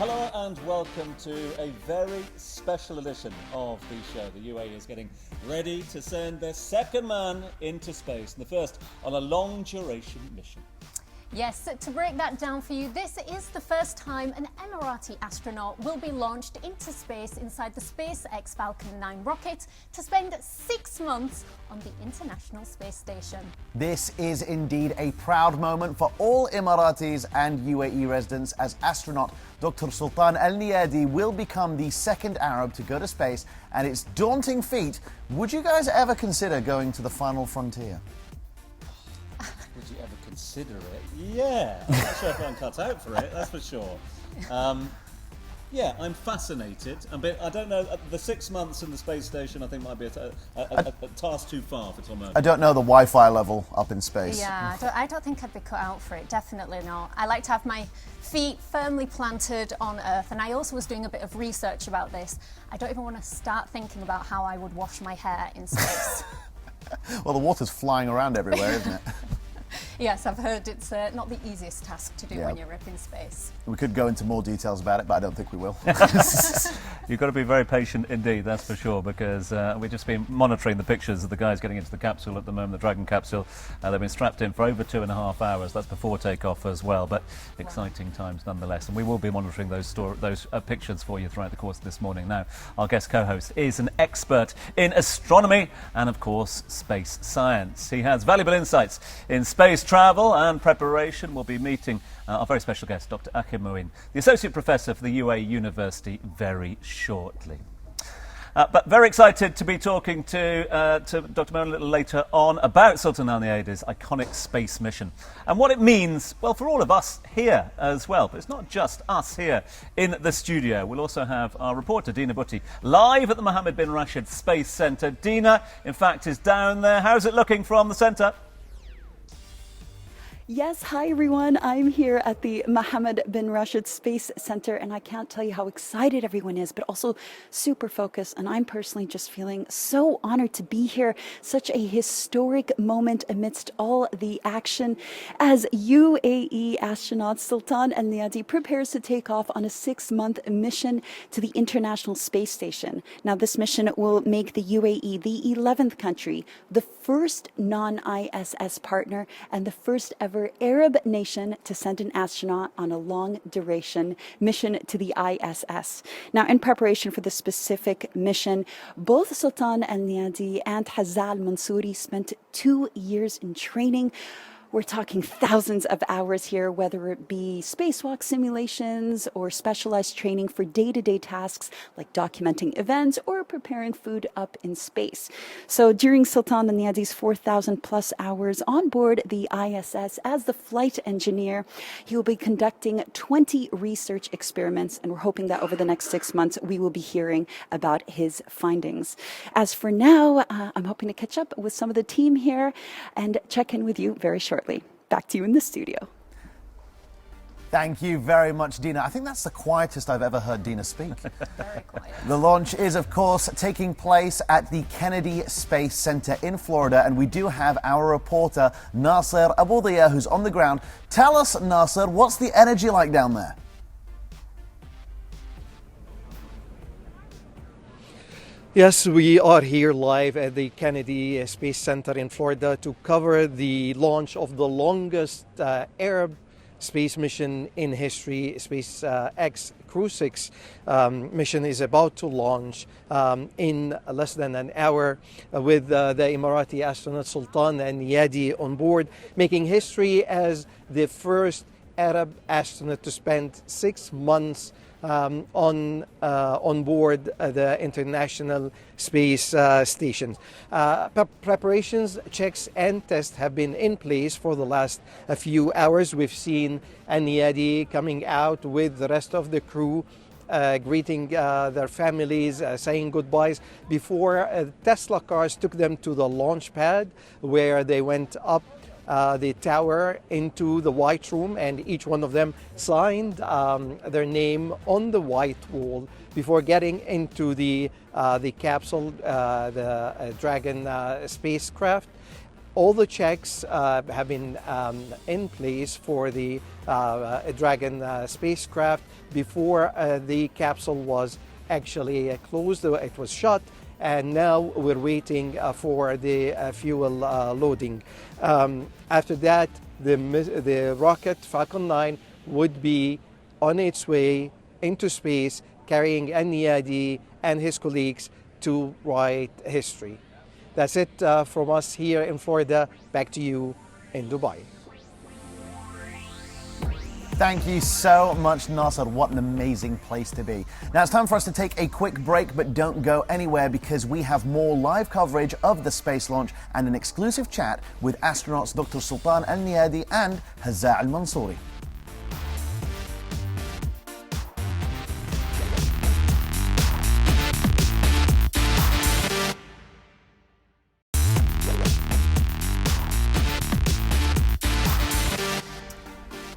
Hello and welcome to a very special edition of the show. The UAE is getting ready to send their second man into space, and the first on a long-duration mission. Yes, to break that down for you, this is the first time an Emirati astronaut will be launched into space inside the SpaceX Falcon 9 rocket to spend 6 months on the International Space Station. This is indeed a proud moment for all Emiratis and UAE residents, as astronaut Dr. Sultan Al Neyadi will become the second Arab to go to space, and it's daunting feat. Would you guys ever consider going to the final frontier? Would you ever consider it? Yeah, I'm not sure if I'm cut out for it, that's for sure. Yeah, I'm fascinated. I don't know, the 6 months in the space station I think might be a task too far for Tom. I don't know the Wi-Fi level up in space. Yeah, I don't think I'd be cut out for it, definitely not. I like to have my feet firmly planted on Earth, and I also was doing a bit of research about this. I don't even want to start thinking about how I would wash my hair in space. Well, the water's flying around everywhere, isn't it? Yes, I've heard it's not the easiest task to do when you're up in space. We could go into more details about it, but I don't think we will. You've got to be very patient indeed, that's for sure, because we've just been monitoring the pictures of the guys getting into the capsule at the moment, the Dragon capsule. They've been strapped in for over 2.5 hours. That's before takeoff as well, but exciting times nonetheless. And we will be monitoring those pictures for you throughout the course of this morning. Now, our guest co-host is an expert in astronomy and, of course, space science. He has valuable insights in space travel and preparation. We'll be meeting our very special guest, Dr. Aquib Moin, the Associate Professor for the UAE University, very shortly. But very excited to be talking to Dr. Moin a little later on about Sultan Al Neyadi's iconic space mission and what it means, well, for all of us here as well. But it's not just us here in the studio. We'll also have our reporter, Dina Butty, live at the Mohammed bin Rashid Space Centre. Dina, in fact, is down there. How's it looking from the centre? Yes, hi everyone. I'm here at the Mohammed bin Rashid Space Center, and I can't tell you how excited everyone is, but also super focused. And I'm personally just feeling so honored to be here. Such a historic moment amidst all the action as UAE astronaut Sultan Al Neyadi prepares to take off on a 6-month mission to the International Space Station. Now, this mission will make the UAE the 11th country, the first non-ISS partner, and the first ever Arab nation to send an astronaut on a long-duration mission to the ISS. Now, in preparation for this specific mission, both Sultan Al Neyadi and Hazza Al Mansouri spent 2 years in training. We're talking thousands of hours here, whether it be spacewalk simulations or specialized training for day-to-day tasks like documenting events or preparing food up in space. So during Sultan Al Neyadi's 4,000 plus hours on board the ISS as the flight engineer, he will be conducting 20 research experiments, and we're hoping that over the next 6 months we will be hearing about his findings. As for now, I'm hoping to catch up with some of the team here and check in with you very shortly. Back to you in the studio. Thank you very much, Dina. I think that's the quietest I've ever heard Dina speak. Very quiet. The launch is, of course, taking place at the Kennedy Space Center in Florida, and we do have our reporter, Nasser Aboudia, who's on the ground. Tell us, Nasser, what's the energy like down there? Yes, we are here live at the Kennedy Space Center in Florida to cover the launch of the longest Arab space mission in history. SpaceX Crew 6 mission is about to launch in less than an hour with the Emirati astronaut Sultan Al Neyadi on board, making history as the first Arab astronaut to spend 6 months on board the International Space Station. Preparations, checks and tests have been in place for the last few hours. We've seen Al Neyadi coming out with the rest of the crew, greeting their families, saying goodbyes before Tesla cars took them to the launch pad, where they went up the tower into the White Room, and each one of them signed their name on the white wall before getting into the capsule, the Dragon spacecraft. All the checks have been in place for the Dragon spacecraft before the capsule was actually closed. It was shut, and now we're waiting for the fuel loading. After that, the rocket Falcon 9 would be on its way into space, carrying Al Neyadi and his colleagues to write history. That's it from us here in Florida. Back to you in Dubai. Thank you so much, Nasser. What an amazing place to be. Now it's time for us to take a quick break, but don't go anywhere because we have more live coverage of the space launch and an exclusive chat with astronauts Dr. Sultan Al Neyadi and Hazza Al Mansouri.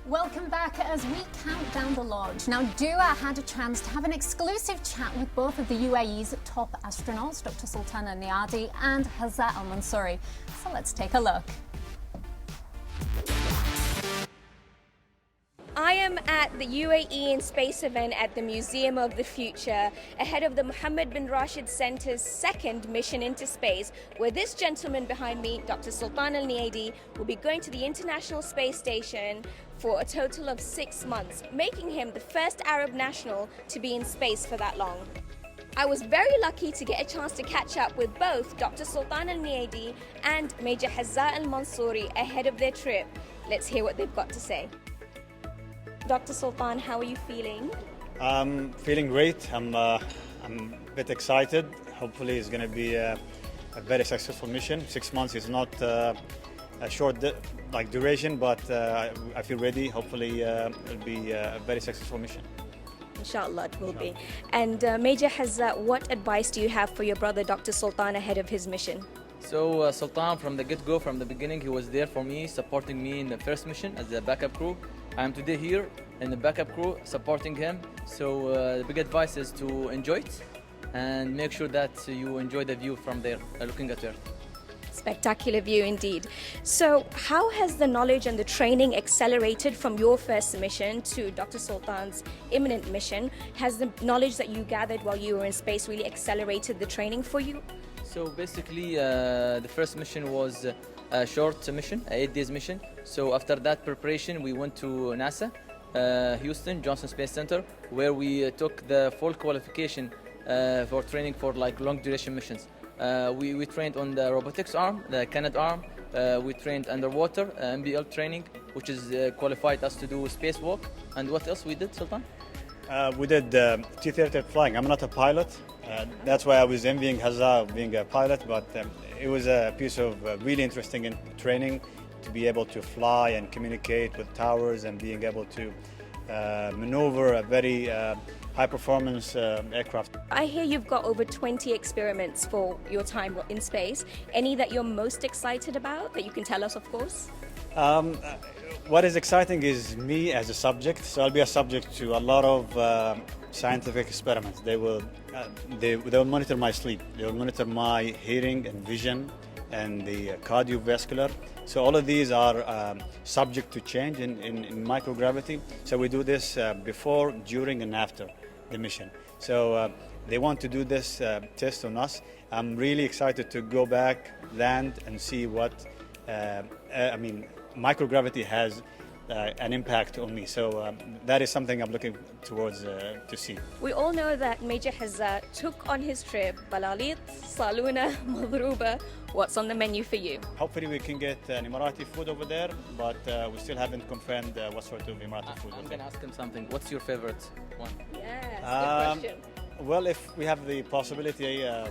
Welcome back as we count down the launch. Now, Dua had a chance to have an exclusive chat with both of the UAE's top astronauts, Dr. Sultan Al Neyadi and Hazza Al Mansouri. So let's take a look. I am at the UAE in Space event at the Museum of the Future, ahead of the Mohammed bin Rashid Center's second mission into space, where this gentleman behind me, Dr. Sultan Al Neyadi, will be going to the International Space Station for a total of 6 months, making him the first Arab national to be in space for that long. I was very lucky to get a chance to catch up with both Dr. Sultan Al Neyadi and Major Hazza Al Mansouri ahead of their trip. Let's hear what they've got to say. Dr. Sultan, how are you feeling? I'm feeling great. I'm a bit excited. Hopefully it's going to be a very successful mission. 6 months is not a short duration, but I feel ready. Hopefully it'll be a very successful mission. Inshallah it will be. And Major Hazza, what advice do you have for your brother Dr. Sultan ahead of his mission? So Sultan, from the get-go, from the beginning, he was there for me, supporting me in the first mission as the backup crew. I am today here in the backup crew supporting him. So the big advice is to enjoy it and make sure that you enjoy the view from there, looking at Earth. Spectacular view indeed. So how has the knowledge and the training accelerated from your first mission to Dr. Sultan's imminent mission? Has the knowledge that you gathered while you were in space really accelerated the training for you? So basically the first mission was a short mission, an 8 days mission. So after that preparation, we went to NASA, Houston, Johnson Space Center, where we took the full qualification for training for long duration missions. We trained on the robotics arm, the Canad arm. We trained underwater, MBL training, which is qualified us to do spacewalk. And what else we did, Sultan? We did T-30 flying. I'm not a pilot. That's why I was envying Hazza being a pilot, but it was a piece of really interesting training to be able to fly and communicate with towers and being able to maneuver a very high-performance aircraft. I hear you've got over 20 experiments for your time in space. Any that you're most excited about that you can tell us, of course? What is exciting is me as a subject. So I'll be a subject to a lot of scientific experiments. They will monitor my sleep. They will monitor my hearing and vision and the cardiovascular. So all of these are subject to change in microgravity. So we do this before, during, and after the mission. So they want to do this test on us. I'm really excited to go back, land, and see what microgravity has an impact on me. So that is something I'm looking towards to see. We all know that Major Hazza took on his trip Balalit, Saluna, Madruba. What's on the menu for you? Hopefully we can get an Emirati food over there, but we still haven't confirmed what sort of Emirati food. I'm going to ask him something. What's your favorite one? Yes, good question. Well, if we have the possibility to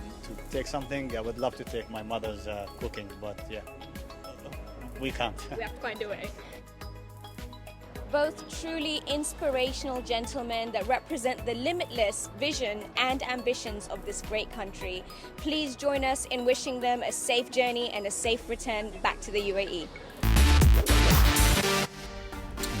take something, I would love to take my mother's cooking, but yeah, we can't. We have to find a way. Both truly inspirational gentlemen that represent the limitless vision and ambitions of this great country. Please join us in wishing them a safe journey and a safe return back to the UAE.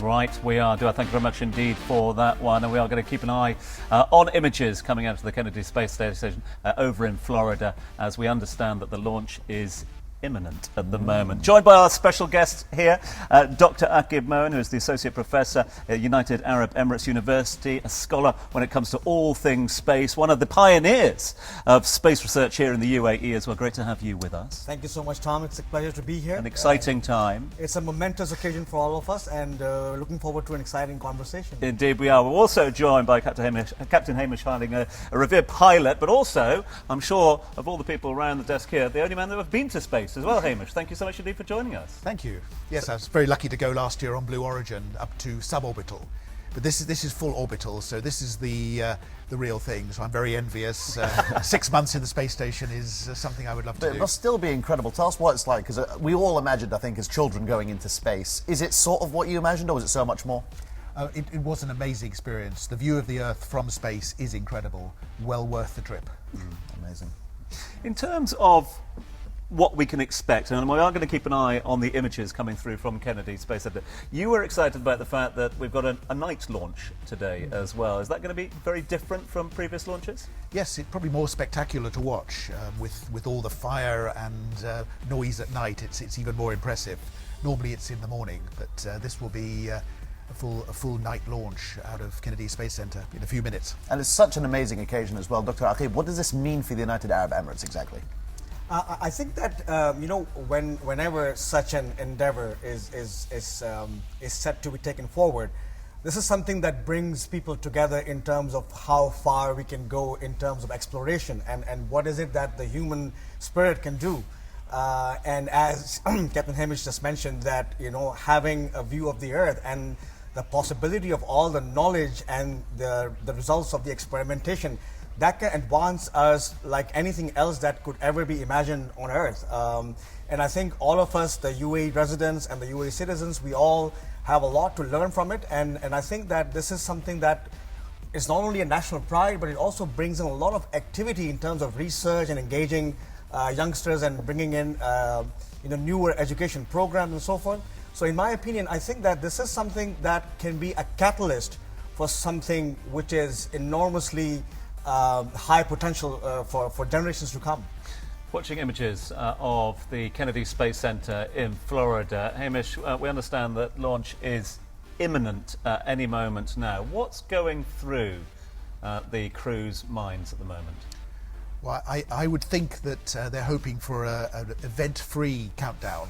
Right, we are. Thank you very much indeed for that one. And we are going to keep an eye on images coming out of the Kennedy Space Station over in Florida, as we understand that the launch is imminent at the moment. Joined by our special guest here, Dr. Aquib Moin, who is the Associate Professor at United Arab Emirates University, a scholar when it comes to all things space, one of the pioneers of space research here in the UAE as well. Great to have you with us. Thank you so much, Tom. It's a pleasure to be here. An exciting time. It's a momentous occasion for all of us, and looking forward to an exciting conversation. Indeed we are. We're also joined by Captain Hamish Harding, a revered pilot, but also, I'm sure, of all the people around the desk here, the only man that have been to space as well. Hamish, thank you so much indeed for joining us. Thank you. Yes, I was very lucky to go last year on Blue Origin up to suborbital. But this is full orbital, so this is the real thing. So I'm very envious. 6 months in the space station is something I would love to But do. it must still be incredible. Tell us what it's like, because we all imagined, I think, as children going into space. Is it sort of what you imagined, or was it so much more? It was an amazing experience. The view of the Earth from space is incredible. Well worth the trip. Amazing. In terms of what we can expect, and we are going to keep an eye on the images coming through from Kennedy Space Center. You were excited about the fact that we've got a night launch today as well. Is that going to be very different from previous launches? Yes, it's probably more spectacular to watch. With all the fire and noise at night, it's even more impressive. Normally it's in the morning, but this will be a full night launch out of Kennedy Space Center in a few minutes. And it's such an amazing occasion as well. Dr. Aquib, what does this mean for the United Arab Emirates exactly? I think that whenever such an endeavor is set to be taken forward, this is something that brings people together in terms of how far we can go in terms of exploration and what is it that the human spirit can do. And as Captain Hamish just mentioned, that having a view of the Earth and the possibility of all the knowledge and the results of the experimentation, that can advance us like anything else that could ever be imagined on Earth. And I think all of us, the UAE residents and the UAE citizens, we all have a lot to learn from it. And I think that this is something that is not only a national pride, but it also brings in a lot of activity in terms of research and engaging youngsters and bringing in newer education programs and so forth. So in my opinion, I think that this is something that can be a catalyst for something which is enormously high potential for generations to come. Watching images of the Kennedy Space Center in Florida, Hamish, we understand that launch is imminent any moment now. What's going through the crew's minds at the moment? Well, I would think that they're hoping for an event-free countdown.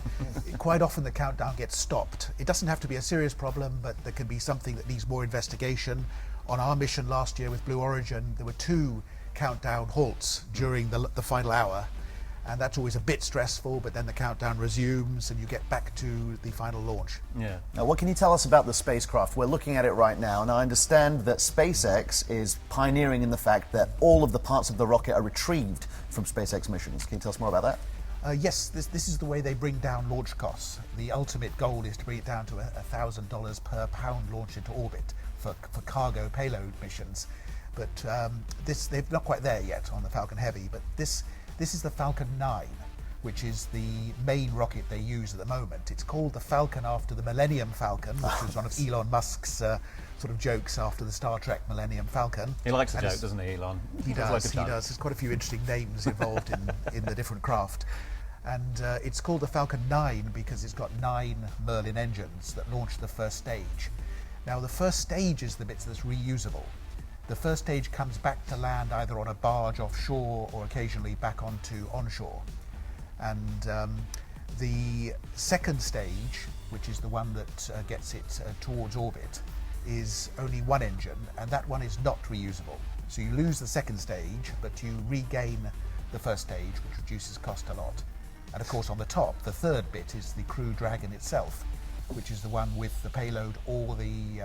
Quite often the countdown gets stopped. It doesn't have to be a serious problem, but there can be something that needs more investigation. On our mission last year with Blue Origin, there were 2 countdown halts during the final hour, and that's always a bit stressful, but then the countdown resumes and you get back to the final launch. Yeah. Now, what can you tell us about the spacecraft? We're looking at it right now, and I understand that SpaceX is pioneering in the fact that all of the parts of the rocket are retrieved from SpaceX missions. Can you tell us more about that? Yes, this is the way they bring down launch costs. The ultimate goal is to bring it down to $1,000 per pound launch into orbit for cargo payload missions. But they're not quite there yet on the Falcon Heavy, but this is the Falcon 9, which is the main rocket they use at the moment. It's called the Falcon after the Millennium Falcon, which was one of Elon Musk's sort of jokes after the Star Trek Millennium Falcon. He likes a joke, doesn't he, Elon? He does. There's quite a few interesting names involved in the different craft. And it's called the Falcon 9 because it's got 9 Merlin engines that launch the first stage. Now, the first stage is the bit that's reusable. The first stage comes back to land either on a barge offshore or occasionally back onto onshore. And the second stage, which is the one that gets it towards orbit, is only 1 engine, and that one is not reusable. So you lose the second stage, but you regain the first stage, which reduces cost a lot. And of course on the top, the third bit is the Crew Dragon itself, which is the one with the payload or the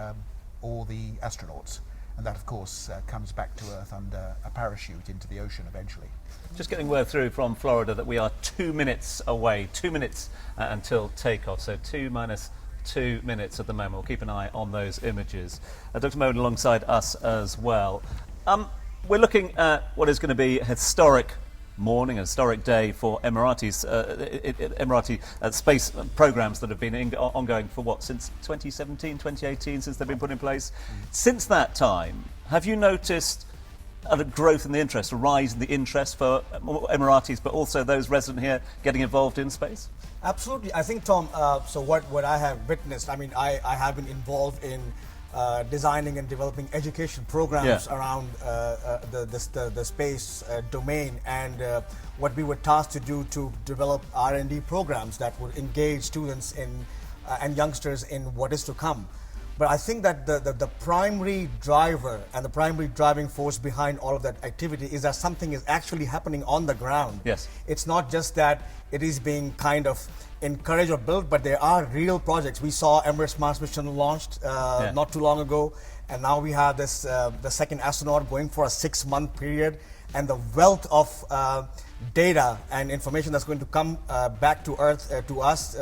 astronauts. And that, of course, comes back to Earth under a parachute into the ocean eventually. Just getting word through from Florida that we are 2 minutes away, 2 minutes until takeoff, so 2 minus 2 minutes at the moment. We'll keep an eye on those images. Dr. Moin alongside us as well. We're looking at what is going to be a historic morning, a historic day for Emirati space programs that have been ongoing for what, since 2017, 2018, since they've been put in place. Since that time, have you noticed a growth in the interest, a rise in the interest for Emiratis, but also those resident here getting involved in space? Absolutely. I think, Tom, so what I have witnessed, I mean, I have been involved in designing and developing education programs around the space domain, and what we were tasked to do to develop R&D programs that would engage students in and youngsters in what is to come. But I think that the primary driver and the primary driving force behind all of that activity is that something is actually happening on the ground. Yes. It's not just that it is being kind of encouraged or built, but there are real projects. We saw Emirates Mars mission launched not too long ago, and now we have this the second astronaut going for a 6-month period, and the wealth of data and information that's going to come back to Earth, to us.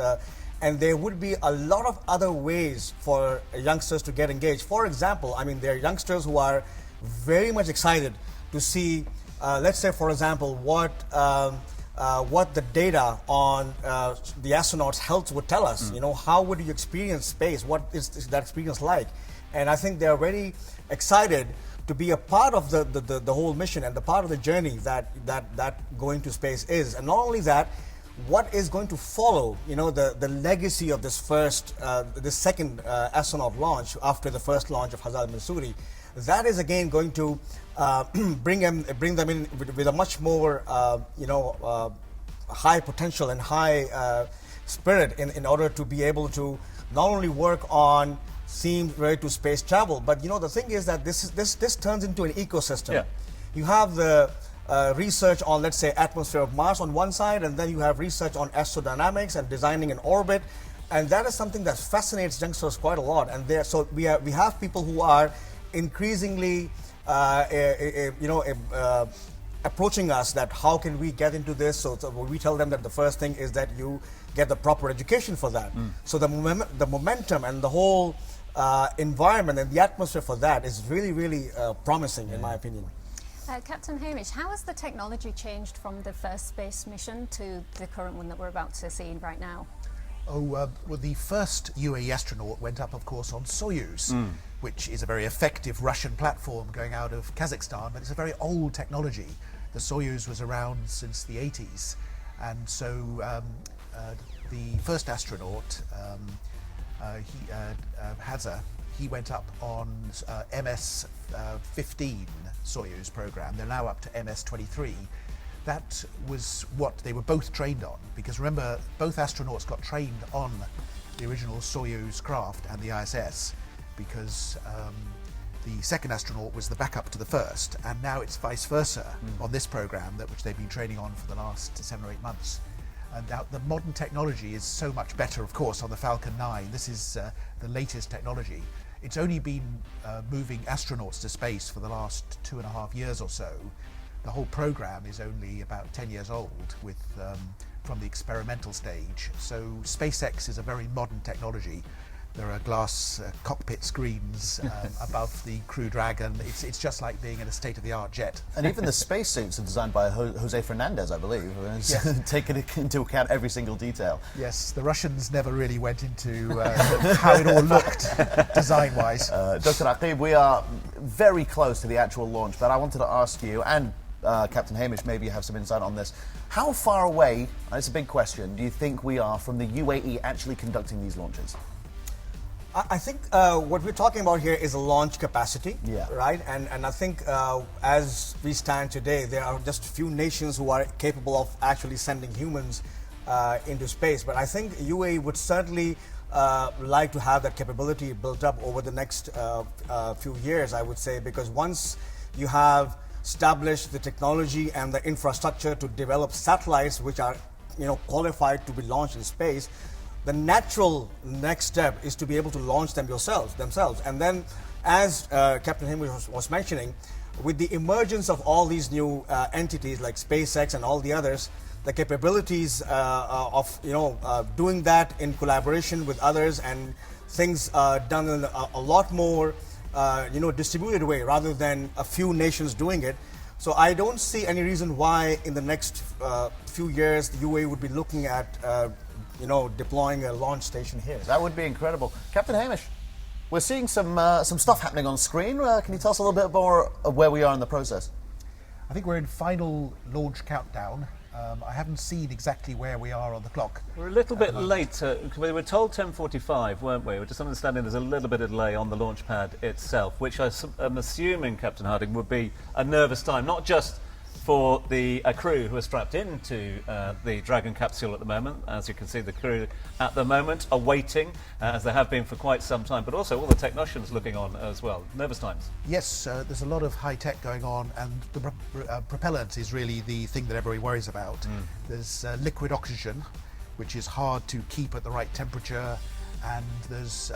And there would be a lot of other ways for youngsters to get engaged. For example, I mean, there are youngsters who are very much excited to see, let's say, for example, what the data on the astronauts' health would tell us. You know, how would you experience space? What is that experience like? And I think they are very excited to be a part of the whole mission and the part of the journey that going to space is. And not only that, what is going to follow, you know, the legacy of this second astronaut launch after the first launch of Hazal Mansouri, that is again going to bring them in with a much more, high potential and high spirit in order to be able to not only work on themes related to space travel, but, you know, the thing is that this turns into an ecosystem. Yeah. You have the research on, let's say, atmosphere of Mars on one side, and then you have research on astrodynamics and designing an orbit, and that is something that fascinates youngsters quite a lot. And so we have people who are increasingly, approaching us that how can we get into this. So we tell them that the first thing is that you get the proper education for that. So the momentum and the whole environment and the atmosphere for that is really, really promising, in my opinion. Captain Hamish, how has the technology changed from the first space mission to the current one that we're about to see right now? Well, the first UAE astronaut went up, of course, on Soyuz, which is a very effective Russian platform going out of Kazakhstan, but it's a very old technology. The Soyuz was around since the 80s, and so the first astronaut, he went up on MS-15 Soyuz program. They're now up to MS-23. That was what they were both trained on, because remember, both astronauts got trained on the original Soyuz craft and the ISS, because the second astronaut was the backup to the first, and now it's vice versa on this program, which they've been training on for the last 7 or 8 months. And now the modern technology is so much better, of course, on the Falcon 9. This is the latest technology. It's only been moving astronauts to space for the last 2.5 years or so. The whole program is only about 10 years old from the experimental stage. So SpaceX is a very modern technology. There are glass cockpit screens above the Crew Dragon. It's just like being in a state-of-the-art jet. And even the spacesuits are designed by Jose Fernandez, I believe. Taking into account every single detail. Yes, the Russians never really went into how it all looked design-wise. Dr. Aquib, we are very close to the actual launch, but I wanted to ask you, and Captain Hamish, maybe you have some insight on this. How far away, and it's a big question, do you think we are from the UAE actually conducting these launches? I think what we're talking about here is a launch capacity, right? And I think as we stand today, there are just a few nations who are capable of actually sending humans into space. But I think UAE would certainly like to have that capability built up over the next few years, I would say, because once you have established the technology and the infrastructure to develop satellites which are, qualified to be launched in space, the natural next step is to be able to launch them themselves. And then, as Captain Hamish was mentioning, with the emergence of all these new entities like SpaceX and all the others, the capabilities of doing that in collaboration with others and things done in a lot more distributed way rather than a few nations doing it. So I don't see any reason why in the next few years the UAE would be looking at deploying a launch station here. That would be incredible. Captain Hamish. We're seeing some stuff happening on screen. Can you tell us a little bit more of where we are in the process? I think we're in final launch countdown. I haven't seen exactly where we are on the clock. We're a little bit late. We were told 10:45, weren't we? We're just understanding there's a little bit of delay on the launch pad itself, which I'm assuming, Captain Harding, would be a nervous time, not just for the crew who are strapped into the Dragon capsule at the moment. As you can see, the crew at the moment are waiting, as they have been for quite some time, but also all the technicians looking on as well. Nervous times. Yes, there's a lot of high tech going on, and the propellant is really the thing that everybody worries about. There's liquid oxygen, which is hard to keep at the right temperature, and there's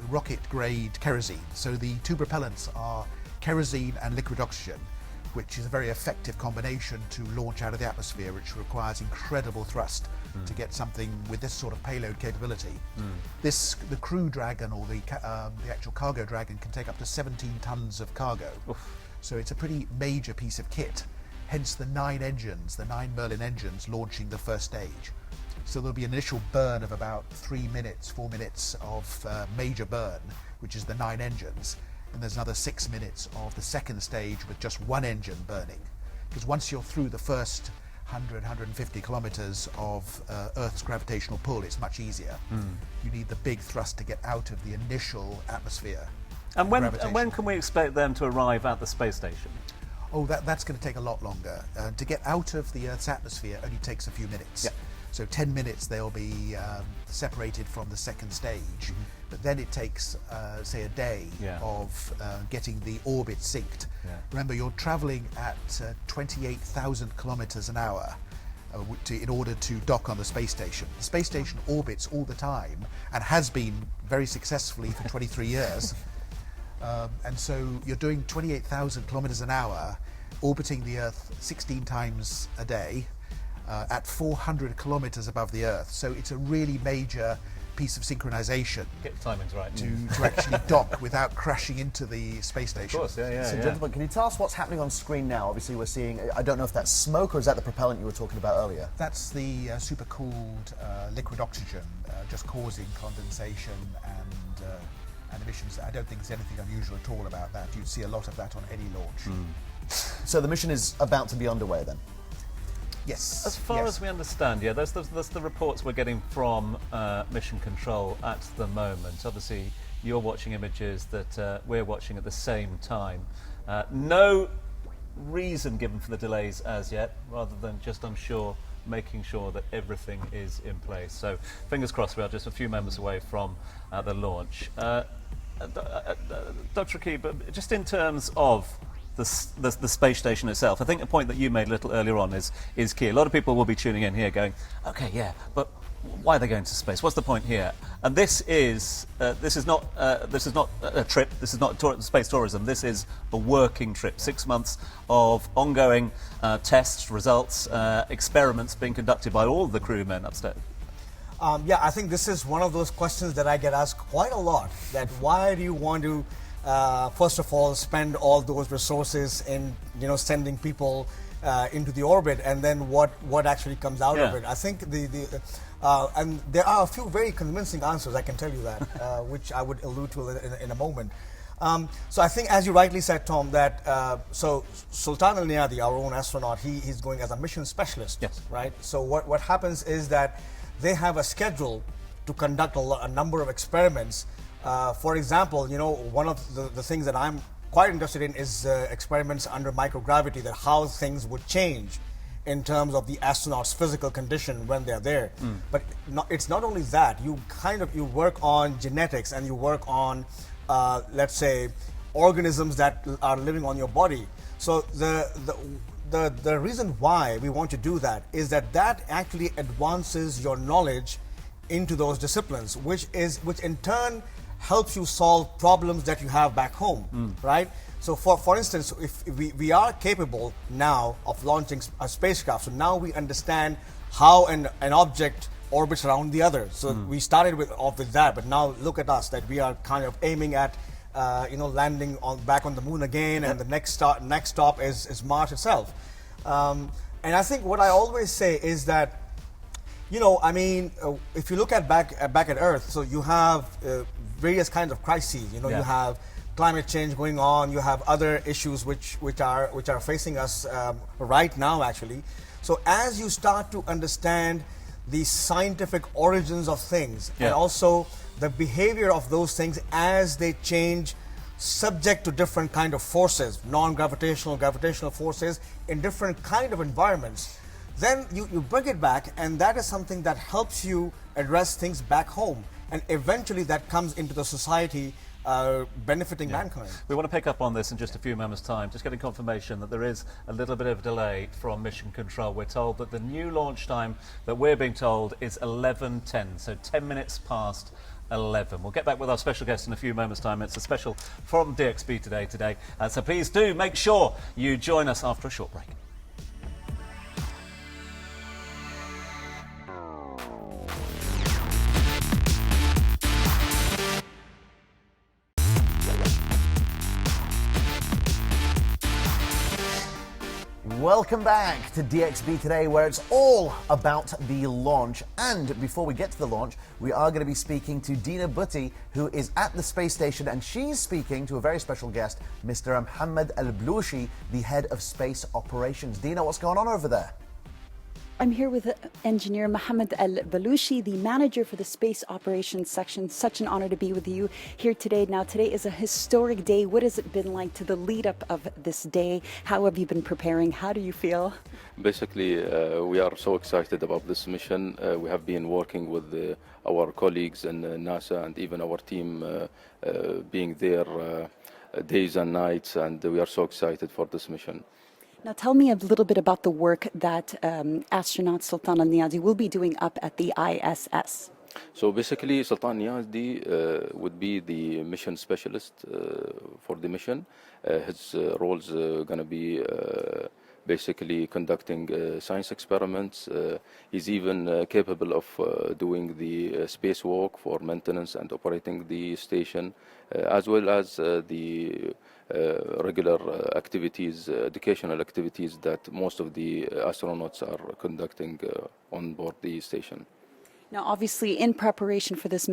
rocket grade kerosene. So the two propellants are kerosene and liquid oxygen, which is a very effective combination to launch out of the atmosphere, which requires incredible thrust to get something with this sort of payload capability. The Crew Dragon, or the actual cargo Dragon, can take up to 17 tons of cargo. So it's a pretty major piece of kit. Hence the 9 engines, the 9 Merlin engines, launching the first stage. So there'll be an initial burn of about 4 minutes of major burn, which is the 9 engines. And there's another 6 minutes of the second stage with just 1 engine burning. Because once you're through the first 150 kilometers of Earth's gravitational pull, it's much easier. You need the big thrust to get out of the initial atmosphere. And when can we expect them to arrive at the space station? Oh, that's going to take a lot longer. To get out of the Earth's atmosphere only takes a few minutes. So 10 minutes they'll be separated from the second stage. But then it takes, say, a day of getting the orbit synced. Remember, you're traveling at 28,000 kilometers an hour in order to dock on the space station. The space station orbits all the time and has been very successfully for 23 years. And so you're doing 28,000 kilometers an hour, orbiting the Earth 16 times a day at 400 kilometers above the Earth. So it's a really major piece of synchronization. Get the timings right. To actually dock without crashing into the space station. Of course, So, gentlemen, can you tell us what's happening on screen now? Obviously, we're seeing, I don't know if that's smoke or is that the propellant you were talking about earlier? That's the supercooled liquid oxygen, just causing condensation and emissions. I don't think there's anything unusual at all about that. You'd see a lot of that on any launch. So the mission is about to be underway then? Yes. As far as we understand, that's the reports we're getting from Mission Control at the moment. Obviously, you're watching images that we're watching at the same time. No reason given for the delays as yet, rather than just, I'm sure, making sure that everything is in place. So, fingers crossed, we are just a few moments away from the launch. Dr. Aquib, just in terms of the space station itself, I think the point that you made a little earlier on is key. A lot of people will be tuning in here going, okay, yeah, but why are they going to space? What's the point here? And this is not a trip. This is not space tourism. This is a working trip. 6 months of ongoing tests, results, experiments being conducted by all the crewmen upstairs. I think this is one of those questions that I get asked quite a lot. That why do you want to first of all, spend all those resources in sending people into the orbit, and then what actually comes out of it? I think and there are a few very convincing answers, I can tell you that, which I would allude to in a moment. So I think, as you rightly said, Tom, that so Sultan Al Neyadi, our own astronaut, he's going as a mission specialist, right? So what happens is that they have a schedule to conduct a number of experiments. For example, one of the things that I'm quite interested in is experiments under microgravity, that how things would change in terms of the astronaut's physical condition when they're there. But it's not only that. You work on genetics, and you work on, let's say, organisms that are living on your body. So the reason why we want to do that is that actually advances your knowledge into those disciplines, which in turn helps you solve problems that you have back home, right? So for instance, if we are capable now of launching a spacecraft, so now we understand how an object orbits around the other. So we started with that, but now look at us, that we are kind of aiming at landing back on the moon again, and the next stop is Mars itself. And I think what I always say is that I mean, if you look at back at Earth, so you have various kinds of crises. You have climate change going on. You have other issues which are facing us right now, actually. So as you start to understand the scientific origins of things and also the behavior of those things as they change, subject to different kind of forces, non-gravitational, gravitational forces in different kind of environments, then you bring it back, and that is something that helps you address things back home, and eventually that comes into the society benefiting mankind. We want to pick up on this in just a few moments' time. Just getting confirmation that there is a little bit of delay from Mission Control. We're told that the new launch time that we're being told is 11:10, so 10 minutes past 11. We'll get back with our special guest in a few moments' time. It's a special from DXB today. So please do make sure you join us after a short break. Welcome back to DXB Today, where it's all about the launch. And before we get to the launch, we are going to be speaking to Dina Butti, who is at the space station, and she's speaking to a very special guest, Mr. Mohammed Al-Blushi, the head of space operations. Dina, what's going on over there? I'm here with engineer Mohammed Al-Blushi, the manager for the space operations section. Such an honor to be with you here today. Now, today is a historic day. What has it been like to the lead up of this day? How have you been preparing? How do you feel? Basically, we are so excited about this mission. We have been working with our colleagues in NASA and even our team being there days and nights, and we are so excited for this mission. Now, tell me a little bit about the work that astronaut Sultan Al Neyadi will be doing up at the ISS. So basically, Sultan Neyadi would be the mission specialist for the mission. His role is going to be basically conducting science experiments. He's even capable of doing the spacewalk for maintenance and operating the station, as well as the regular activities, educational activities that most of the astronauts are conducting on board the station. Now, obviously, in preparation for this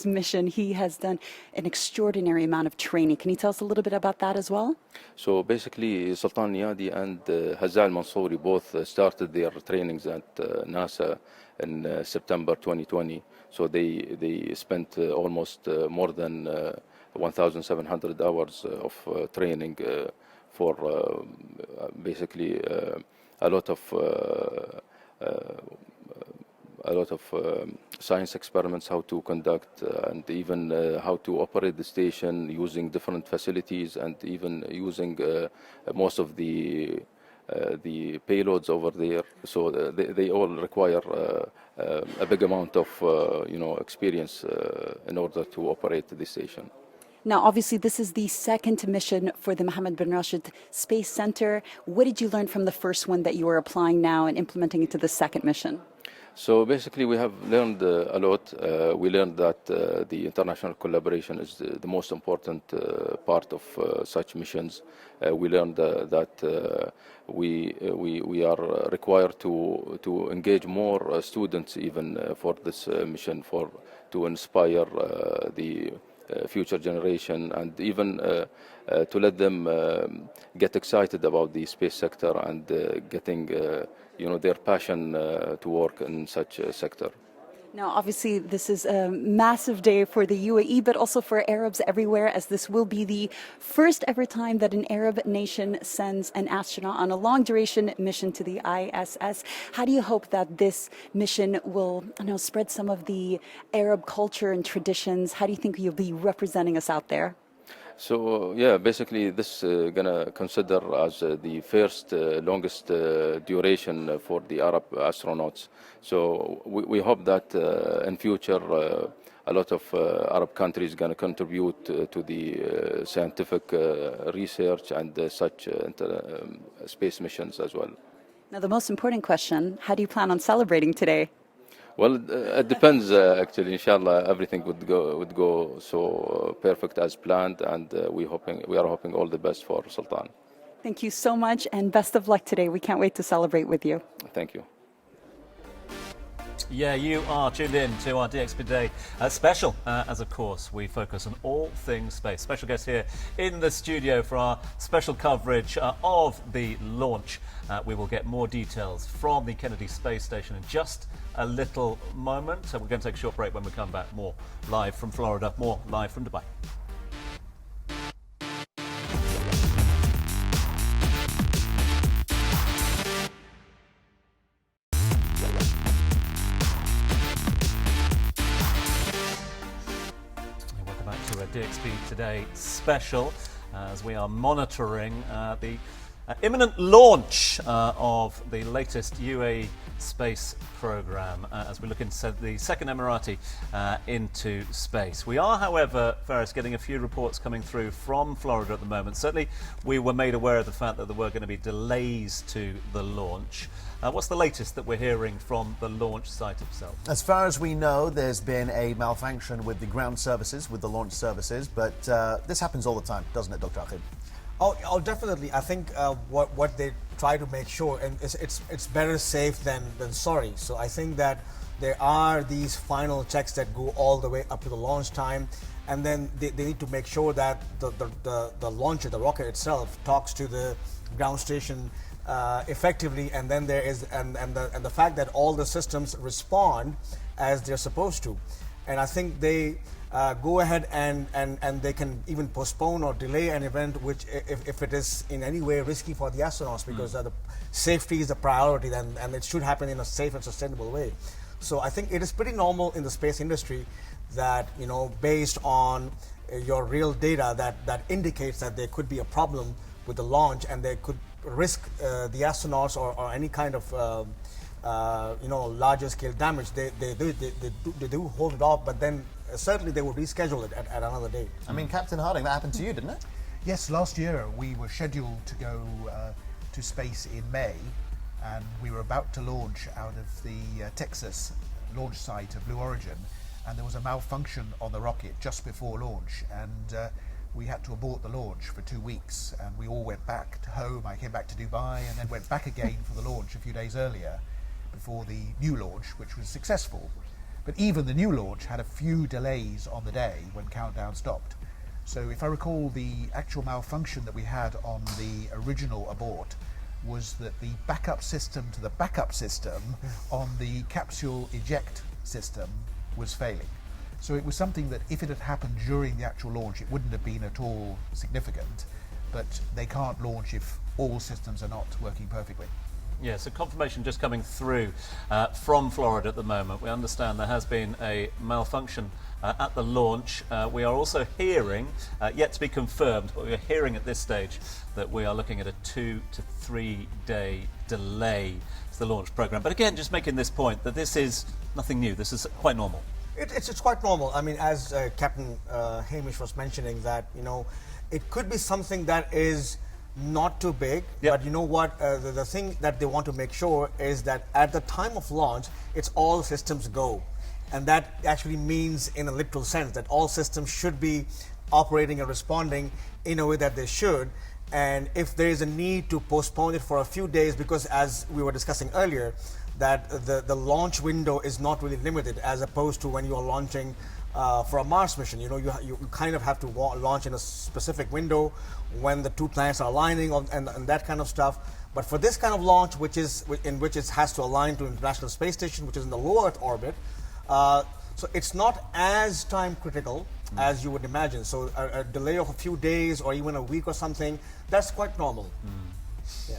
mission, he has done an extraordinary amount of training. Can you tell us a little bit about that as well? So basically, Sultan Neyadi and Hazal Mansouri both started their trainings at NASA in September 2020. So they spent almost more than 1,700 hours of training for basically a lot of science experiments, how to conduct and even how to operate the station using different facilities, and even using most of the payloads over there. So they all require a big amount of experience in order to operate the station. Now, obviously, this is the second mission for the Mohammed bin Rashid Space Center. What did you learn from the first one that you are applying now and implementing into the second mission? So basically, we have learned a lot. We learned that the international collaboration is the most important part of such missions. We learned that we are required to engage more students even for this mission, to inspire the future generation, and even to let them get excited about the space sector and getting their passion to work in such a sector. Now, obviously, this is a massive day for the UAE, but also for Arabs everywhere, as this will be the first ever time that an Arab nation sends an astronaut on a long-duration mission to the ISS. How do you hope that this mission will spread some of the Arab culture and traditions? How do you think you'll be representing us out there? So basically this gonna consider as the first longest duration for the Arab astronauts. So we hope that in future a lot of Arab countries gonna contribute to the scientific research and such space missions as well. Now, the most important question: how do you plan on celebrating today? Well, it depends. Actually, inshallah, everything would go so perfect as planned, and we are hoping all the best for Sultan. Thank you so much, and best of luck today. We can't wait to celebrate with you. Thank you. Yeah, you are tuned in to our DXB Today special, as of course we focus on all things space. Special guest here in the studio for our special coverage of the launch. We will get more details from the Kennedy Space Station in just a little moment. So we're going to take a short break. When we come back, more live from Florida, more live from Dubai. DXB Today special as we are monitoring the imminent launch of the latest UAE space program as we look into the second Emirati into space. We are, however, Faris, getting a few reports coming through from Florida at the moment. Certainly we were made aware of the fact that there were going to be delays to the launch. What's the latest that we're hearing from the launch site itself? As far as we know, there's been a malfunction with the ground services, with the launch services, but this happens all the time, doesn't it, Dr. Aquib? Oh, definitely. I think what they try to make sure, and it's better safe than sorry. So I think that there are these final checks that go all the way up to the launch time, and then they need to make sure that the launcher, the rocket itself, talks to the ground station effectively, and then there is and the fact that all the systems respond as they're supposed to. And I think they go ahead and they can even postpone or delay an event which if it is in any way risky for the astronauts, because the safety is the priority, and it should happen in a safe and sustainable way. So I think it is pretty normal in the space industry that, you know, based on your real data that indicates that there could be a problem with the launch and they could risk the astronauts or any kind of larger scale damage, they do hold it off, but then certainly they will reschedule it at another date. I mean, Captain Harding, that happened to you, didn't it? Yes, last year we were scheduled to go to space in May, and we were about to launch out of the Texas launch site of Blue Origin, and there was a malfunction on the rocket just before launch, and we had to abort the launch for 2 weeks, and we all went back to home. I came back to Dubai and then went back again for the launch a few days earlier before the new launch, which was successful. But even the new launch had a few delays on the day when countdown stopped. So if I recall, the actual malfunction that we had on the original abort was that the backup system to the backup system on the capsule eject system was failing. So it was something that if it had happened during the actual launch, it wouldn't have been at all significant, but they can't launch if all systems are not working perfectly. Yeah, so confirmation just coming through from Florida at the moment. We understand there has been a malfunction at the launch. We are also hearing, yet to be confirmed, but we are hearing at this stage that we are looking at a 2 to 3 day delay to the launch program. But again, just making this point that this is nothing new. This is quite normal. It's quite normal. I mean, as Captain Hamish was mentioning, that, you know, it could be something that is not too big, but you know what, the thing that they want to make sure is that at the time of launch, it's all systems go. And that actually means, in a literal sense, that all systems should be operating and responding in a way that they should. And if there is a need to postpone it for a few days, because as we were discussing earlier, that the launch window is not really limited, as opposed to when you are launching for a Mars mission. You know, you kind of have to launch in a specific window when the two planets are aligning and that kind of stuff. But for this kind of launch, which it has to align to International Space Station, which is in the low Earth orbit, so it's not as time critical as you would imagine. So a delay of a few days or even a week or something, that's quite normal. Yeah.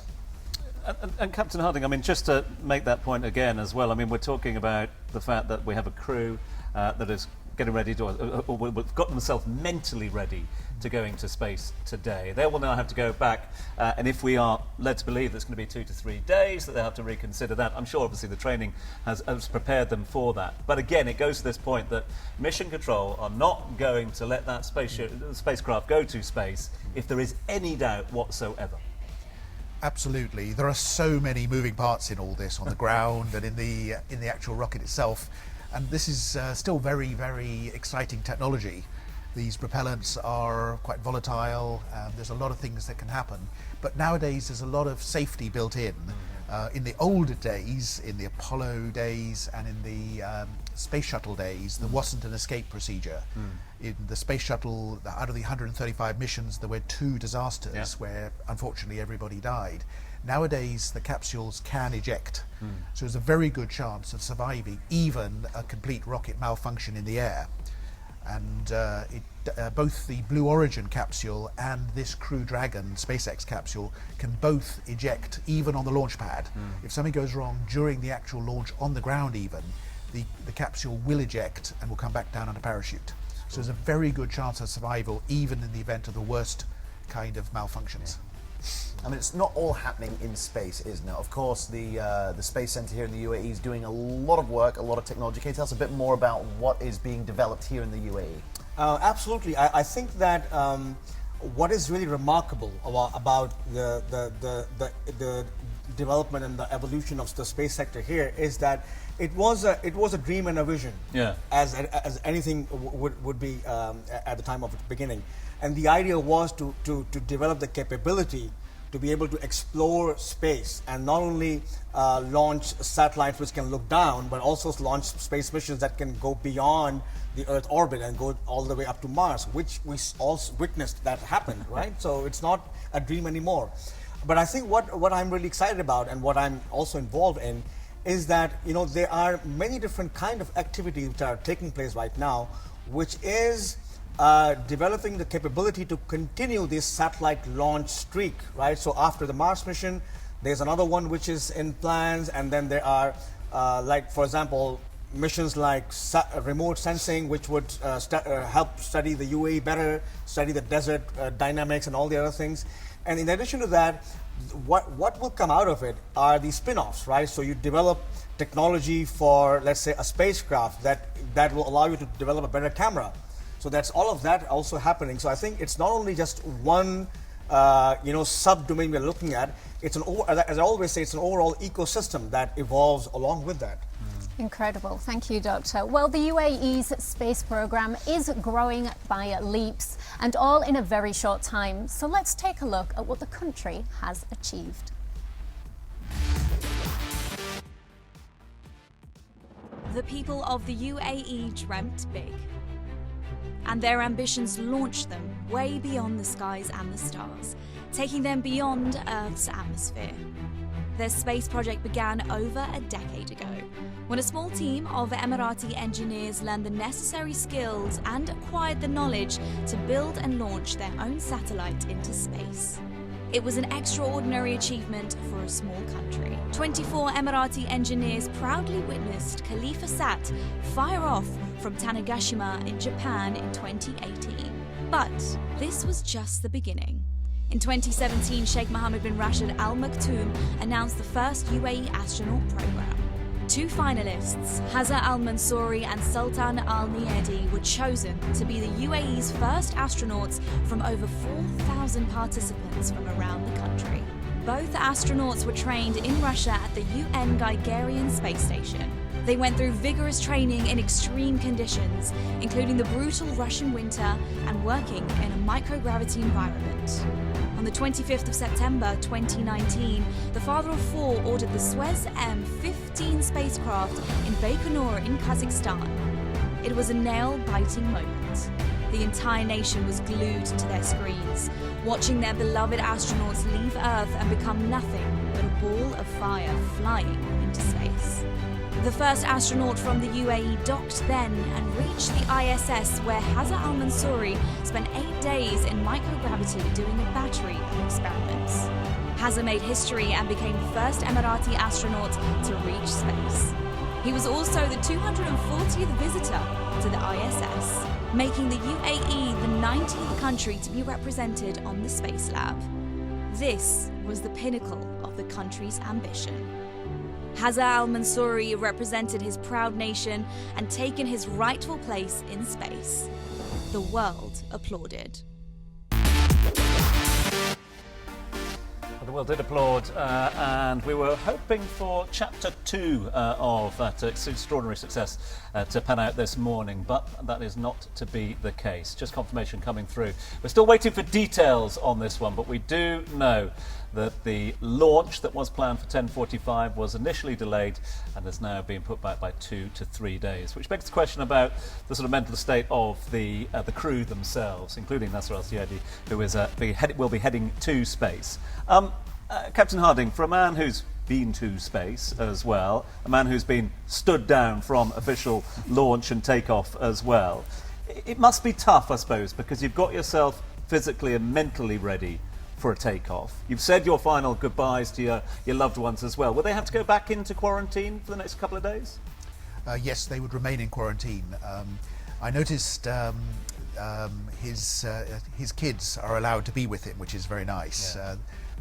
And Captain Harding, I mean, just to make that point again as well, I mean, we're talking about the fact that we have a crew that is getting ready to, or got themselves mentally ready to going to space today. They will now have to go back, and if we are led to believe that it's going to be 2 to 3 days, that they'll have to reconsider that. I'm sure obviously the training has prepared them for that. But again, it goes to this point that Mission Control are not going to let that spacecraft go to space if there is any doubt whatsoever. Absolutely. There are so many moving parts in all this, on the ground and in the actual rocket itself. And this is still very, very exciting technology. These propellants are quite volatile. There's a lot of things that can happen. But nowadays there's a lot of safety built in In the older days, in the Apollo days and in the space shuttle days, there wasn't an escape procedure. In the space shuttle, out of the 135 missions, there were 2 disasters where unfortunately everybody died. Nowadays, the capsules can eject, so there's a very good chance of surviving even a complete rocket malfunction in the air. And both the Blue Origin capsule and this Crew Dragon SpaceX capsule can both eject even on the launch pad. If something goes wrong during the actual launch on the ground even, the capsule will eject and will come back down on a parachute. So there's a very good chance of survival even in the event of the worst kind of malfunctions. I mean, it's not all happening in space, isn't it? Of course, the Space Centre here in the UAE is doing a lot of work, a lot of technology. Can you tell us a bit more about what is being developed here in the UAE? Absolutely. I think that what is really remarkable about the development and the evolution of the space sector here is that it was a dream and a vision, as anything would be at the time of its beginning. And the idea was to develop the capability to be able to explore space and not only launch satellites which can look down, but also launch space missions that can go beyond the Earth orbit and go all the way up to Mars, which we also witnessed that happen, right? So it's not a dream anymore. But I think what I'm really excited about and what I'm also involved in is that, you know, there are many different kind of activities which are taking place right now, which is developing the capability to continue this satellite launch streak, right? So after the Mars mission, there's another one which is in plans, and then there are, like, for example, missions like remote sensing, which would help study the UAE better, study the desert dynamics and all the other things. And in addition to that, what will come out of it are the spin-offs, right? So you develop technology for, let's say, a spacecraft that will allow you to develop a better camera. So that's all of that also happening. So I think it's not only just one, subdomain we're looking at. It's as I always say, it's an overall ecosystem that evolves along with that. Incredible. Thank you, Doctor. Well, the UAE's space program is growing by leaps, and all in a very short time. So let's take a look at what the country has achieved. The people of the UAE dreamt big, and their ambitions launched them way beyond the skies and the stars, taking them beyond Earth's atmosphere. Their space project began over a decade ago, when a small team of Emirati engineers learned the necessary skills and acquired the knowledge to build and launch their own satellite into space. It was an extraordinary achievement for a small country. 24 Emirati engineers proudly witnessed Khalifa Sat fire off from Tanegashima in Japan in 2018. But this was just the beginning. In 2017, Sheikh Mohammed bin Rashid Al Maktoum announced the first UAE astronaut program. 2 finalists, Hazza Al Mansouri and Sultan Al Neyadi, were chosen to be the UAE's first astronauts from over 4,000 participants from around the country. Both astronauts were trained in Russia at the UN Gagarin space station. They went through vigorous training in extreme conditions, including the brutal Russian winter and working in a microgravity environment. On the 25th of September 2019, the father of 4 ordered the Suez M15 spacecraft in Baikonur in Kazakhstan. It was a nail-biting moment. The entire nation was glued to their screens, watching their beloved astronauts leave Earth and become nothing but a ball of fire flying into space. The first astronaut from the UAE docked then and reached the ISS, where Hazza Al Mansouri spent 8 days in microgravity doing a battery of experiments. Hazza made history and became the first Emirati astronaut to reach space. He was also the 240th visitor to the ISS, making the UAE the 90th country to be represented on the Space Lab. This was the pinnacle of the country's ambition. Hazza Al Mansouri represented his proud nation and taken his rightful place in space. The world applauded. the world did applaud, and we were hoping for chapter 2 of that extraordinary success to pan out this morning, but that is not to be the case. Just confirmation coming through. We're still waiting for details on this one, but we do know that the launch that was planned for 10:45 was initially delayed and has now been put back by 2 to 3 days, which begs the question about the sort of mental state of the crew themselves, including Nasser Al-Neyadi, who is will be heading to space. Captain Harding, for a man who's been to space as well, a man who's been stood down from official launch and takeoff as well, it must be tough, I suppose, because you've got yourself physically and mentally ready for a takeoff. You've said your final goodbyes to your loved ones as well. Will they have to go back into quarantine for the next couple of days? Yes, they would remain in quarantine. I noticed his kids are allowed to be with him, which is very nice. Yeah.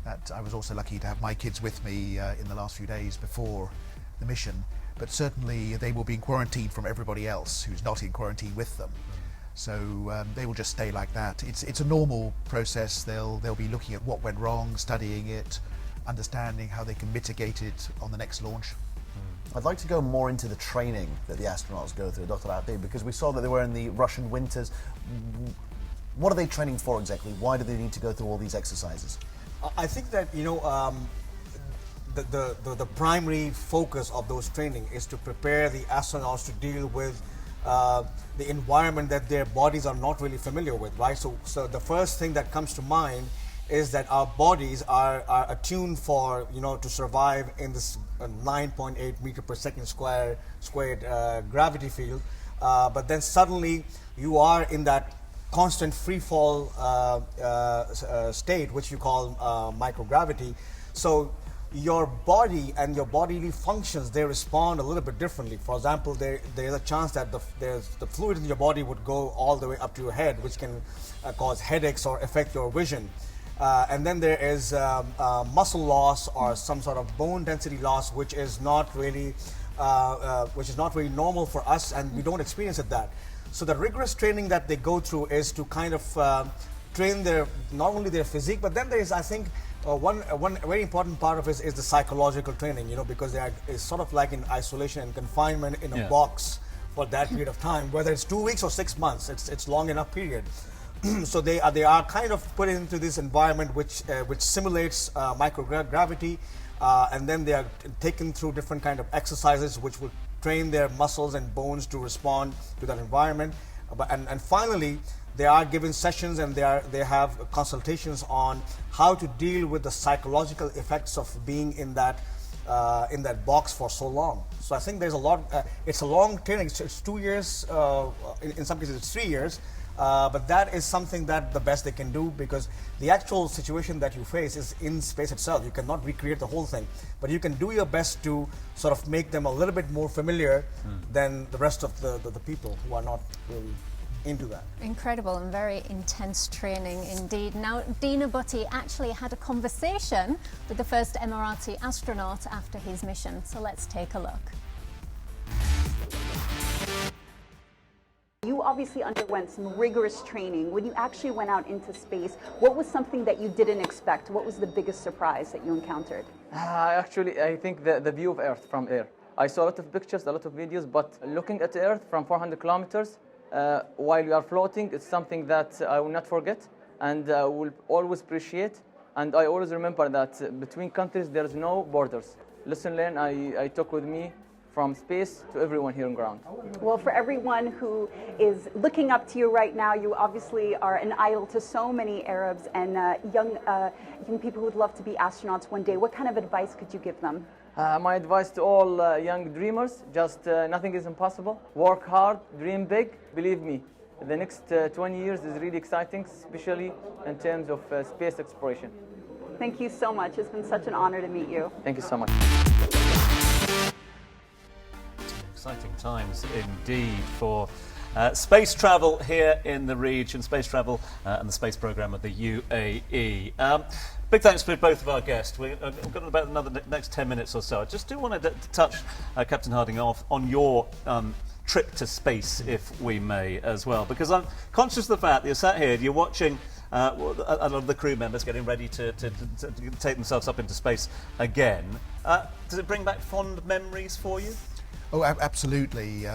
That I was also lucky to have my kids with me in the last few days before the mission, but certainly they will be in quarantine from everybody else who's not in quarantine with them. So they will just stay like that. It's a normal process. They'll be looking at what went wrong, studying it, understanding how they can mitigate it on the next launch. I'd like to go more into the training that the astronauts go through, Dr. Aquib, because we saw that they were in the Russian winters. What are they training for exactly? Why do they need to go through all these exercises? I think that, the primary focus of those training is to prepare the astronauts to deal with the environment that their bodies are not really familiar with, right? So the first thing that comes to mind is that our bodies are attuned for, to survive in this 9.8 meter per second squared gravity field. But then suddenly you are in that constant free fall state, which you call microgravity. So your body and your bodily functions, they respond a little bit differently. For example, there's a chance that the fluid in your body would go all the way up to your head, which can cause headaches or affect your vision. And then there is muscle loss or some sort of bone density loss, which is not really normal for us, and we don't experience it that. So the rigorous training that they go through is to kind of train not only their physique, but then there is, I think, one very important part of it is the psychological training, because it's sort of like in isolation and confinement in a box for that period of time, whether it's 2 weeks or 6 months, it's long enough period. So they are kind of put into this environment which simulates microgravity, and then they are taken through different kind of exercises which will train their muscles and bones to respond to that environment. And finally, they are given sessions and they have consultations on how to deal with the psychological effects of being in that box for so long. So I think there's a lot. It's a long training. It's 2 years. In some cases, it's 3 years. But that is something that the best they can do, because the actual situation that you face is in space itself. You cannot recreate the whole thing, but you can do your best to sort of make them a little bit more familiar than the rest of the people who are not really into that. Incredible and very intense training indeed. Now, Dina Bhatti actually had a conversation with the first Emirati astronaut after his mission. So let's take a look. You obviously underwent some rigorous training. When you actually went out into space, what was something that you didn't expect? What was the biggest surprise that you encountered? Actually, I think the view of Earth from air. I saw a lot of pictures, a lot of videos, but looking at Earth from 400 kilometers while you are floating, it's something that I will not forget and will always appreciate. And I always remember that between countries, there's no borders. Lesson learned I took with me from space to everyone here on ground. Well, for everyone who is looking up to you right now, you obviously are an idol to so many Arabs and young people who would love to be astronauts one day. What kind of advice could you give them? My advice to all young dreamers, just nothing is impossible. Work hard, dream big. Believe me, the next 20 years is really exciting, especially in terms of space exploration. Thank you so much. It's been such an honor to meet you. Thank you so much. Exciting times indeed for space travel here in the region, space travel and the space programme of the UAE. Big thanks for both of our guests. We've got about another next 10 minutes or so. I just do want to touch, Captain Harding, off on your trip to space, if we may, as well, because I'm conscious of the fact that you're sat here, you're watching a lot of the crew members getting ready to take themselves up into space again. Does it bring back fond memories for you? Oh, absolutely.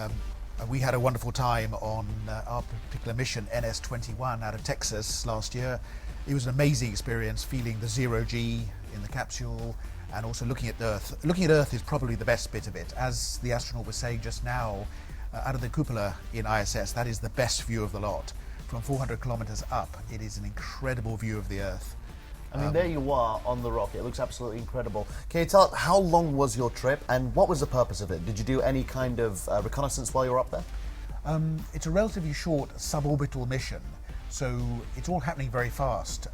We had a wonderful time on our particular mission, NS-21, out of Texas last year. It was an amazing experience, feeling the zero-G in the capsule and also looking at Earth. Looking at Earth is probably the best bit of it. As the astronaut was saying just now, out of the cupola in ISS, that is the best view of the lot. From 400 kilometers up, it is an incredible view of the Earth. I mean, there you are on the rocket. It looks absolutely incredible. Can you tell us how long was your trip and what was the purpose of it? Did you do any kind of reconnaissance while you were up there? It's a relatively short suborbital mission, so it's all happening very fast.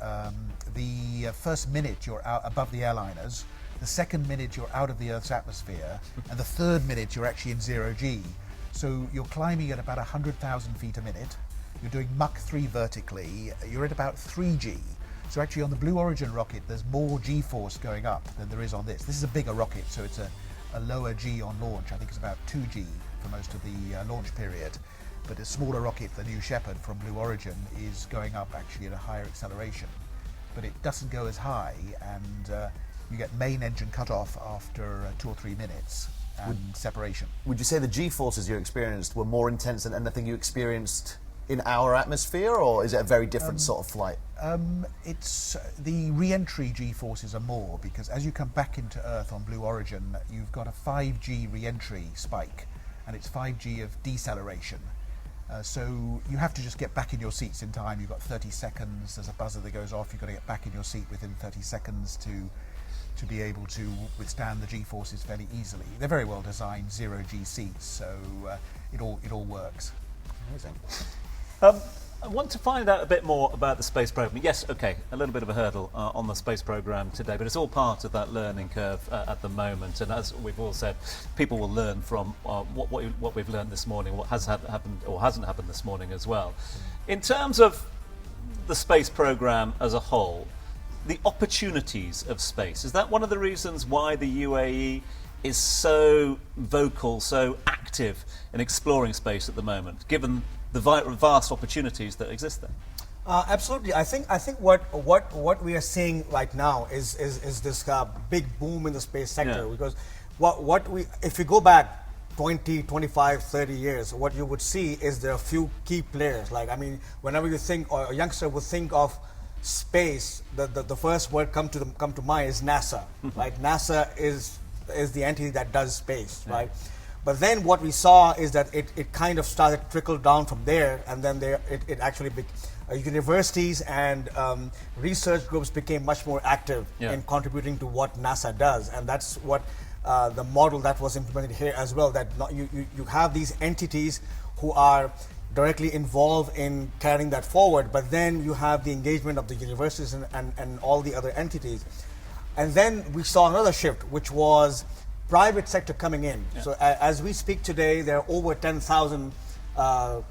The first minute you're out above the airliners, the second minute you're out of the Earth's atmosphere, and the third minute you're actually in zero-G. So you're climbing at about 100,000 feet a minute. You're doing Mach 3 vertically. You're at about 3G. So actually on the Blue Origin rocket, there's more G-force going up than there is on this. This is a bigger rocket, so it's a lower G on launch. I think it's about 2G for most of the launch period. But a smaller rocket, the New Shepard from Blue Origin, is going up actually at a higher acceleration. But it doesn't go as high, and you get main engine cut off after 2 or 3 minutes and separation. Would you say the G-forces you experienced were more intense than anything you experienced in our atmosphere, or is it a very different sort of flight? It's the re-entry G-forces are more, because as you come back into Earth on Blue Origin, you've got a 5G re-entry spike, and it's 5G of deceleration. So you have to just get back in your seats in time. You've got 30 seconds. There's a buzzer that goes off. You've got to get back in your seat within 30 seconds to be able to withstand the G-forces fairly easily. They're very well designed zero-G seats, so it all works. Amazing. I want to find out a bit more about the space program. Yes, okay, a little bit of a hurdle on the space program today, but it's all part of that learning curve at the moment. And as we've all said, people will learn from what we've learned this morning, what has happened or hasn't happened this morning as well. In terms of the space program as a whole, the opportunities of space, is that one of the reasons why the UAE is so vocal, so active in exploring space at the moment, given the vast opportunities that exist there? Absolutely. I think what we are seeing right now is this big boom in the space sector. Yeah. Because if you go back 20, 25, 30 years, what you would see is there are a few key players. Like, I mean, whenever you think, or a youngster would think of space, the first word come to mind is NASA. Right? NASA is the entity that does space, right? But then what we saw is that it kind of started to trickle down from there, and then it actually universities and research groups became much more active in contributing to what NASA does, and that's what the model that was implemented here as well. That you have these entities who are directly involved in carrying that forward, but then you have the engagement of the universities and all the other entities. And then we saw another shift, which was private sector coming in. Yeah. So as we speak today, there are over 10,000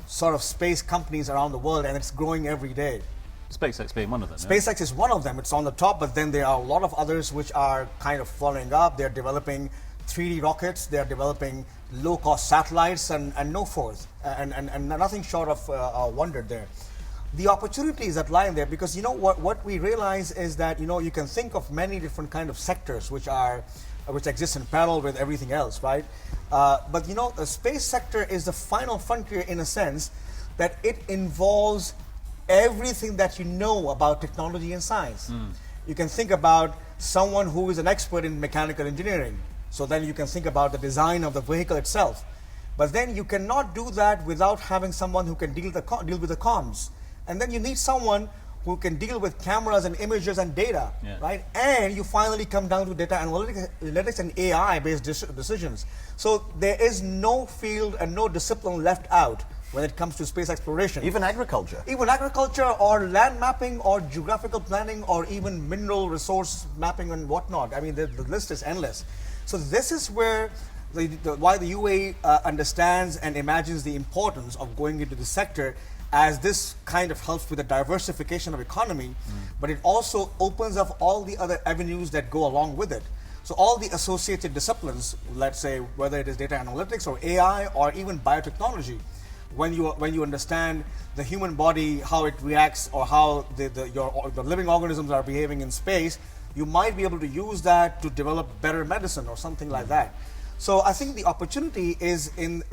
sort of space companies around the world, and it's growing every day. SpaceX being one of them. SpaceX is one of them. It's on the top, but then there are a lot of others which are kind of following up. They're developing 3D rockets. They're developing low-cost satellites and no forth, and nothing short of wonder there. The opportunities that lie in there, because you know what we realize is that you can think of many different kind of sectors which exist in parallel with everything else, right? But the space sector is the final frontier in a sense that it involves everything that you know about technology and science. You can think about someone who is an expert in mechanical engineering. So then you can think about the design of the vehicle itself. But then you cannot do that without having someone who can deal with the comms. And then you need someone who can deal with cameras and images and data, right? And you finally come down to data analytics and AI-based decisions. So there is no field and no discipline left out when it comes to space exploration. Even agriculture. Even agriculture, or land mapping, or geographical planning, or even mineral resource mapping and whatnot. I mean, the list is endless. So this is where why the UAE understands and imagines the importance of going into the sector, as this kind of helps with the diversification of economy, but it also opens up all the other avenues that go along with it. So all the associated disciplines, let's say whether it is data analytics or AI or even biotechnology, when you understand the human body, how it reacts, or how the living organisms are behaving in space, you might be able to use that to develop better medicine or something like that. So I think the opportunity lies in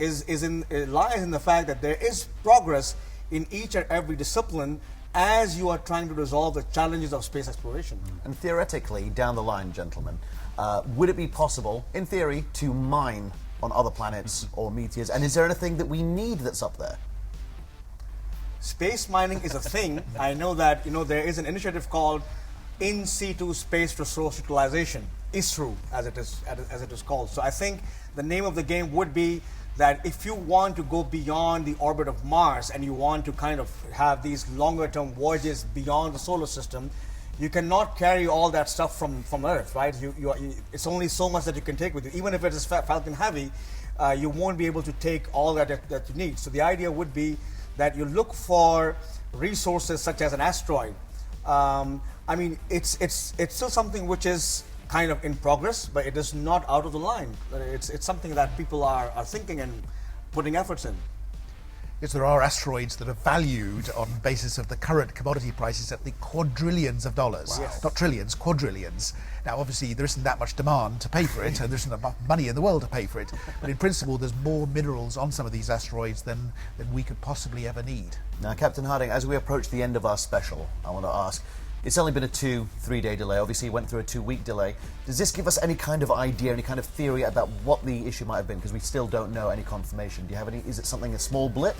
the fact that there is progress in each and every discipline as you are trying to resolve the challenges of space exploration. And theoretically, down the line, gentlemen, would it be possible, in theory, to mine on other planets or meteors? And is there anything that we need that's up there? Space mining is a thing. I know that there is an initiative called In Situ Space Resource Utilization, ISRU, as it is called. So I think the name of the game would be that if you want to go beyond the orbit of Mars and you want to kind of have these longer term voyages beyond the solar system, you cannot carry all that stuff from Earth, right? It's only so much that you can take with you. Even if it is Falcon Heavy, you won't be able to take all that you need. So the idea would be that you look for resources such as an asteroid. I mean, it's still something which is kind of in progress, but it is not out of the line. It's something that people are thinking and putting efforts in. Yes, there are asteroids that are valued on the basis of the current commodity prices at the quadrillions of dollars. Wow. Not trillions, quadrillions. Now, obviously, there isn't that much demand to pay for it, and there isn't enough money in the world to pay for it. But in principle, there's more minerals on some of these asteroids than we could possibly ever need. Now, Captain Harding, as we approach the end of our special, I want to ask, it's only been a 2-3 day delay. Obviously, you went through a 2-week delay. Does this give us any kind of idea, any kind of theory about what the issue might have been? Because we still don't know any confirmation. Do you have any? Is it something, a small blip?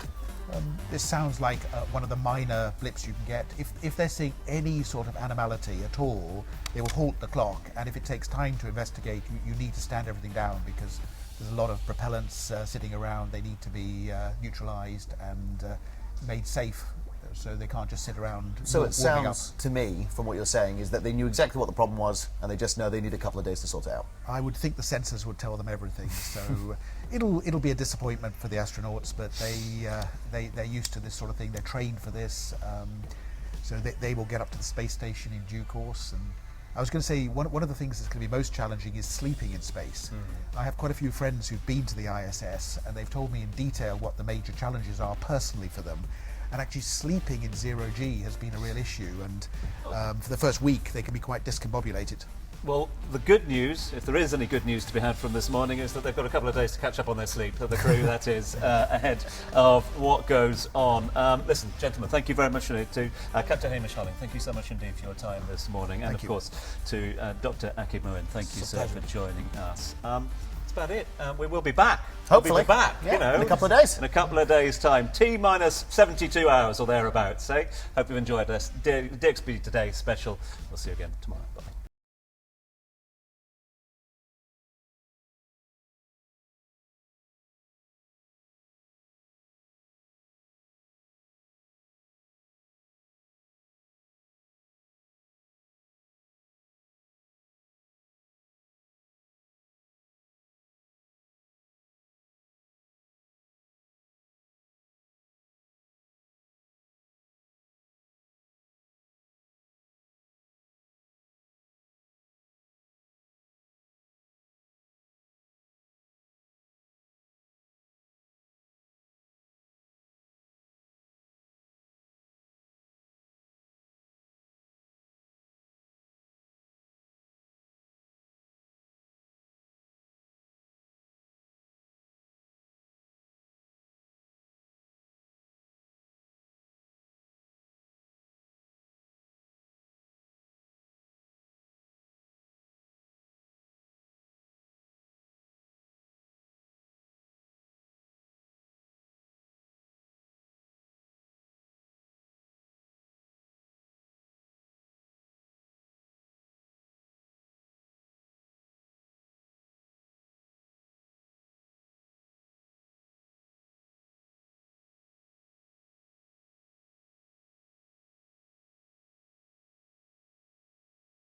This sounds like one of the minor blips you can get. If they're seeing any sort of animality at all, they will halt the clock. And if it takes time to investigate, you need to stand everything down because there's a lot of propellants sitting around. They need to be neutralized and made safe, so they can't just sit around. So it sounds to me, from what you're saying, is that they knew exactly what the problem was and they just know they need a couple of days to sort it out. I would think the sensors would tell them everything. So it'll be a disappointment for the astronauts, but they're used to this sort of thing. They're trained for this, so they will get up to the space station in due course. And I was going to say one of the things that's going to be most challenging is sleeping in space. I have quite a few friends who've been to the ISS, and they've told me in detail what the major challenges are personally for them. And actually sleeping in zero-G has been a real issue, and for the first week they can be quite discombobulated. Well, the good news, if there is any good news to be had from this morning, is that they've got a couple of days to catch up on their sleep, the crew that is, ahead of what goes on. Listen, gentlemen, thank you very much to Captain Hamish Holling. Thank you so much indeed for your time this morning. And, of course, to Dr. Aquib Moin. Thank you, sir, for joining us. About it. We will be back. Hopefully. We'll be back, yeah, you know. In a couple of days. In a couple of days' time. T-minus 72 hours or thereabouts. Hope you've enjoyed this DXB Today special. We'll see you again tomorrow. Bye.